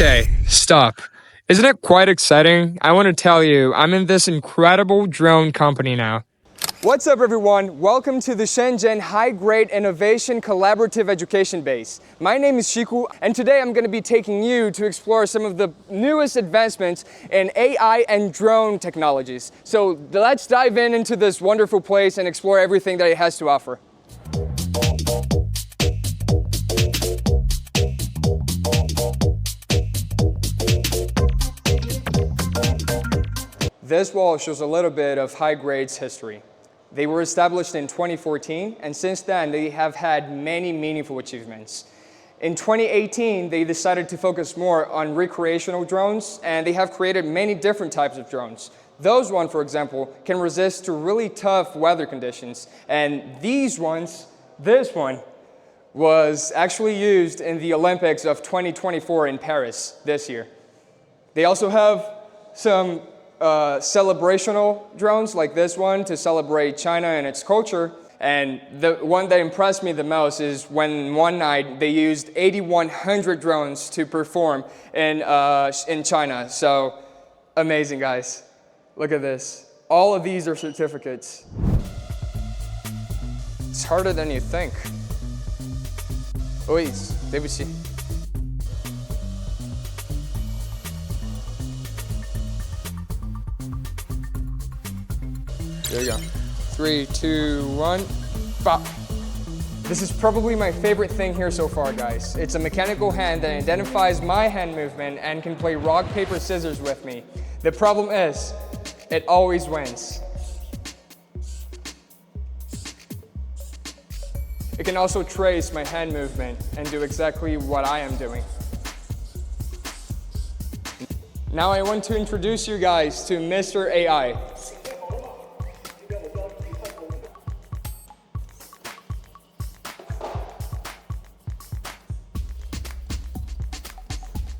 Okay, stop. Isn't it quite exciting? I want to tell you, I'm in this incredible drone company now. What's up everyone? Welcome to the Shenzhen High-Grade Innovation Collaborative Education Base. My name is Chico, and today I'm going to be taking you to explore some of the newest advancements in AI and drone technologies. So let's dive into this wonderful place and explore everything that it has to offer. This wall shows a little bit of High-Grade's history. They were established in 2014, and since then they have had many meaningful achievements. In 2018, they decided to focus more on recreational drones, and they have created many different types of drones. Those ones, for example, can resist to really tough weather conditions, and this one was actually used in the Olympics of 2024 in Paris this year. They also have some celebrational drones like this one to celebrate China and its culture. And the one that impressed me the most is when one night they used 8,100 drones to perform in China. So amazing, guys. Look at this. All of these are certificates. It's harder than you think. Oi, 对不起. There you go. 3, 2, 1, pop. This is probably my favorite thing here so far, guys. It's a mechanical hand that identifies my hand movement and can play rock, paper, scissors with me. The problem is, it always wins. It can also trace my hand movement and do exactly what I am doing. Now I want to introduce you guys to Mr. AI.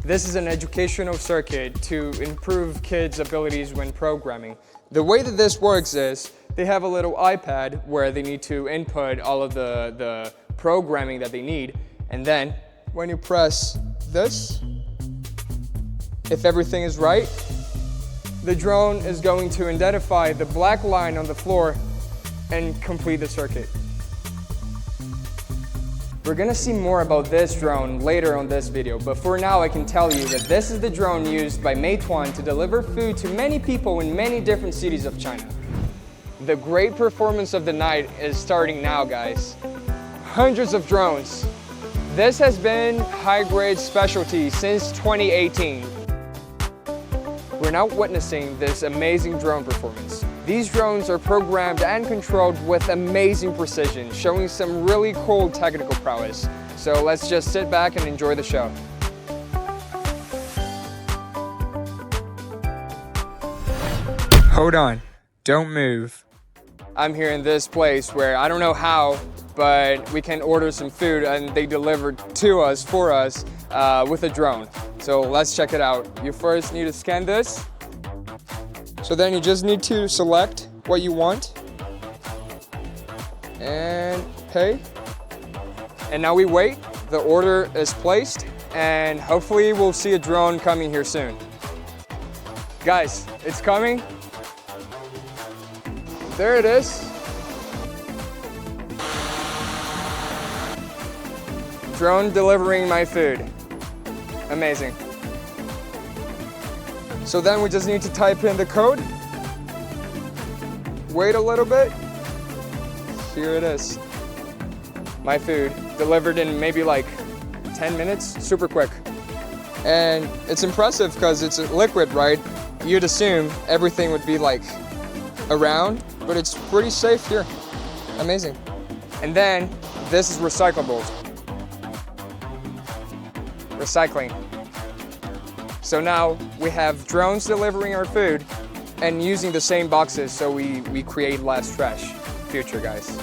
This is an educational circuit to improve kids' abilities when programming. The way that this works is they have a little iPad where they need to input all of the programming that they need, and then when you press this, if everything is right, the drone is going to identify the black line on the floor and complete the circuit. We're gonna see more about this drone later on this video, but for now I can tell you that this is the drone used by Meituan to deliver food to many people in many different cities of China. The great performance of the night is starting now, guys. Hundreds of drones. This has been High-Grade's specialty since 2018. We're now witnessing this amazing drone performance. These drones are programmed and controlled with amazing precision, showing some really cool technical prowess. So let's just sit back and enjoy the show. Hold on, don't move. I'm here in this place where I don't know how, but we can order some food and they deliver to us, for us, with a drone. So let's check it out. You first need to scan this. So then you just need to select what you want and pay. And now we wait. The order is placed and hopefully we'll see a drone coming here soon. Guys, it's coming. There it is. Drone delivering my food. Amazing. So then we just need to type in the code. Wait a little bit. Here it is. My food delivered in maybe like 10 minutes, super quick. And it's impressive because it's a liquid, right? You'd assume everything would be like around, but it's pretty safe here. Amazing. And then this is recyclable. Recycling. So now we have drones delivering our food and using the same boxes so we create less trash. Future, guys.